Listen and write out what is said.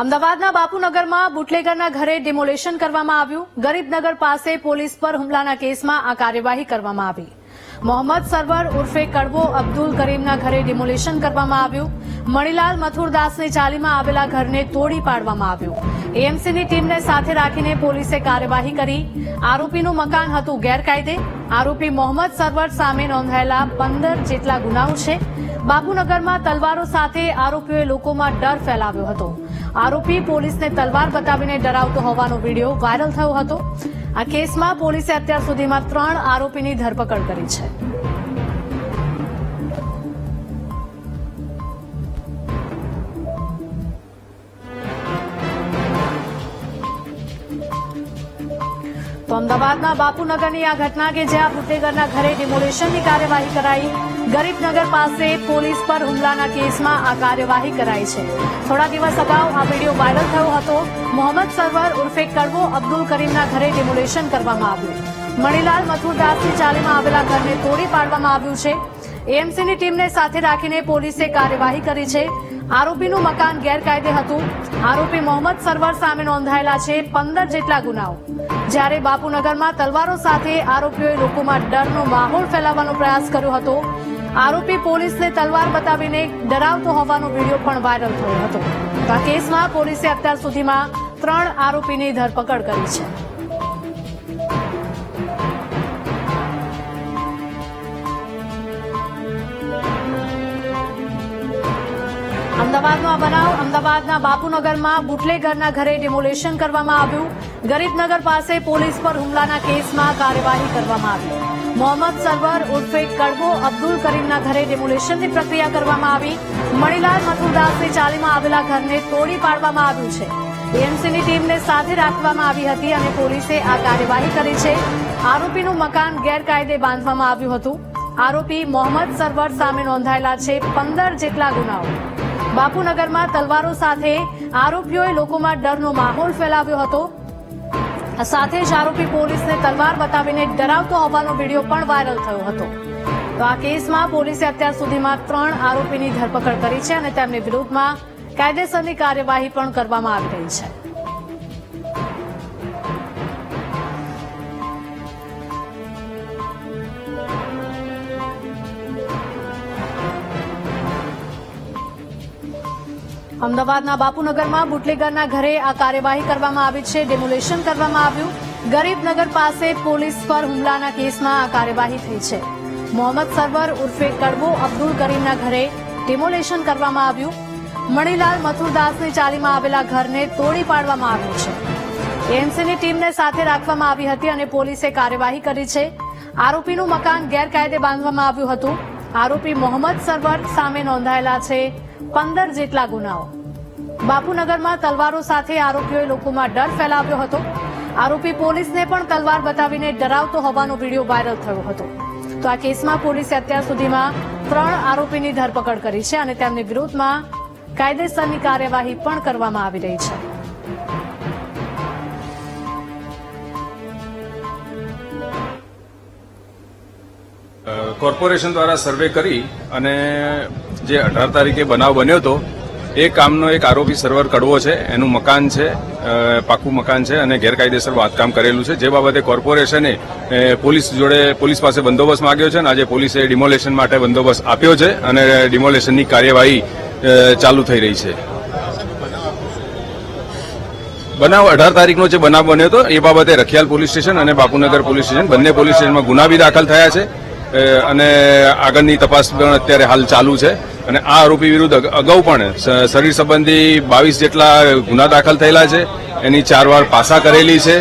અમદાવાદના બાપુનગરમાં બુટલેગરના ઘરે ડિમોલેશન કરવામાં આવ્યું। ગરીબનગર પાસે પોલીસ પર હુમલાના કેસમાં આ કાર્યવાહી કરવામાં આવી। મોહમ્મદ સરવર ઉર્ફે કડવો અબ્દુલ કરીમના ઘરે ડિમોલેશન કરવામાં આવ્યું। મણિલાલ મથુરદાસની ચાલીમાં આવેલા ઘરને તોડી પાડવામાં આવ્યું। એએમસીની ટીમને સાથે રાખીને પોલીસે કાર્યવાહી કરી। આરોપીનું મકાન હતું ગેરકાયદે। આરોપી મોહમ્મદ સરવર સામે નોંધાયેલા 15 જેટલા ગુનાઓ છે। બાપુનગરમાં તલવારો સાથે આરોપીઓએ લોકોમાં ડર ફેલાવ્યો હતો। આરોપી પોલીસને તલવાર બતાવીને ડરાવતો હોવાનો વિડીયો વાયરલ થયો હતો। આ કેસમાં પોલીસે અત્યાર સુધીમાં 3 આરોપીની ધરપકડ કરી છે। તો અમદાવાદના બાપુનગરની આ ઘટના કે જ્યાં બુટલેગરના ઘરે ડિમોલેશનની કાર્યવાહી કરાઈ। ગરીબનગર પાસે પોલીસ પર હુમલાના કેસમાં આ કાર્યવાહી કરાઈ છે। થોડા દિવસ અગાઉ આ વિડીયો વાયરલ થયો હતો। મોહમ્મદ સરવર ઉર્ફે કડવો અબ્દુલ કરીમના ઘરે ડિમોલેશન કરવામાં આવ્યું। મણિલાલ મથુરદાસની ચાલીમાં આવેલા ઘરને તોડી પાડવામાં આવ્યું છે। એએમસીની ટીમને સાથે રાખીને પોલીસે કાર્યવાહી કરી છે। આરોપીનું મકાન ગેરકાયદે હતું। આરોપી મોહમ્મદ સરવર સામે નોંધાયેલા છે 15 જેટલા ગુનાઓ। જ્યારે બાપુનગરમાં તલવારો સાથે આરોપીઓએ લોકોમાં ડરનો માહોલ ફેલાવવાનો પ્રયાસ કર્યો હતો। આરોપી પોલીસને તલવાર બતાવીને ડરાવતો હોવાનો વિડીયો પણ વાયરલ થયો હતો। આ કેસમાં પોલીસે અત્યાર સુધીમાં 3 આરોપીની ધરપકડ કરી છે। અમદાવાદનો આ બનાવ અમદાવાદના બાપુનગરમાં બુટલેગરના ઘરે ડિમોલેશન કરવામાં આવ્યું। ગરીબનગર પાસે પોલીસ પર હુમલાના કેસમાં કાર્યવાહી કરવામાં આવી। મોહમ્મદ સરવર ઉર્ફે કડવો અબ્દુલ કરીમના ઘરે ડિમોલેશનની પ્રક્રિયા કરવામાં આવી। મણિલાલ મથુરદાસની ચાલીમાં આવેલા ઘરને તોડી પાડવામાં આવ્યું છે। એએમસીની ટીમને સાથે રાખવામાં આવી હતી અને પોલીસે આ કાર્યવાહી કરી છે। આરોપીનું મકાન ગેરકાયદે બાંધવામાં આવ્યું હતું। આરોપી મોહમ્મદ સરવર સામે નોંધાયેલા છે 15 જેટલા ગુનાઓ। બાપુનગરમાં તલવારો સાથે આરોપીઓએ લોકોમાં ડરનો માહોલ ફેલાવ્યો હતો। સાથે જ આરોપી પોલીસને તલવાર બતાવીને ડરાવતો હોવાનો વિડીયો પણ વાયરલ થયો હતો। તો આ કેસમાં પોલીસે અત્યાર સુધીમાં 3 આરોપીની ધરપકડ કરી છે અને તેમની વિરુદ્ધમાં કાયદેસરની કાર્યવાહી પણ કરવામાં આવી રહી છે। અમદાવાદના બાપુનગરમાં બુટલેગરના ઘરે આ કાર્યવાહી કરવામાં આવી છે। ડિમોલેશન કરવામાં આવ્યું। ગરીબનગર પાસે પોલીસ પર હુમલાના કેસમાં આ કાર્યવાહી થઈ છે। મોહમ્મદ સરવર ઉર્ફે કડવો અબ્દુલ કરીમના ઘરે ડિમોલેશન કરવામાં આવ્યું। મણિલાલ મથુરદાસની ચાલીમાં આવેલા ઘરને તોડી પાડવામાં આવ્યું છે। એએમસીની ટીમને સાથે રાખવામાં આવી હતી અને પોલીસે કાર્યવાહી કરી છે। આરોપીનું મકાન ગેરકાયદે બાંધવામાં આવ્યું હતું। આરોપી મોહમ્મદ સરવર સામે નોંધાયેલા છે 15 જેટલા ગુનાઓ। બાપુનગરમાં તલવારો સાથે આરોપીઓએ લોકોમાં ડર ફેલાવ્યો હતો। આરોપી પોલીસને પણ તલવાર બતાવીને ડરાવતો હોવાનો વિડીયો વાયરલ થયો હતો। તો આ કેસમાં પોલીસે અત્યાર સુધીમાં 3 આરોપીની ધરપકડ કરી છે અને તેમની વિરુદ્ધમાં કાયદેસરની કાર્યવાહી પણ કરવામાં આવી રહી છે। કોર્પોરેશન દ્વારા સર્વે કરી અને જે 18 તારીખે બનાવ બન્યો હતો એ કામનો એક આરોપી સરવર કડવો છે। એનું મકાન છે, પાકું મકાન છે અને ગેરકાયદેસર બાંધકામ કરેલું છે। જે બાબતે કોર્પોરેશને પોલીસ પાસે બંદોબસ્ત માંગ્યો છે અને આજે પોલીસે ડિમોલેશન માટે બંદોબસ્ત આપ્યો છે અને ડિમોલેશનની કાર્યવાહી ચાલુ થઈ રહી છે। બનાવ 18 તારીખનો જે બનાવ બન્યો હતો એ બાબતે રખિયાલ પોલીસ સ્ટેશન અને બાપુનગર પોલીસ સ્ટેશન બંને પોલીસ સ્ટેશનમાં ગુના બી દાખલ થયા છે અને આગળની તપાસ પણ અત્યારે હાલ ચાલુ છે। અને આ આરોપી વિરુદ્ધ અગાઉ પણ શરીર સંબંધી 22 જેટલા ગુના દાખલ થયેલા છે। એની 4 વાર પાસા કરેલી છે।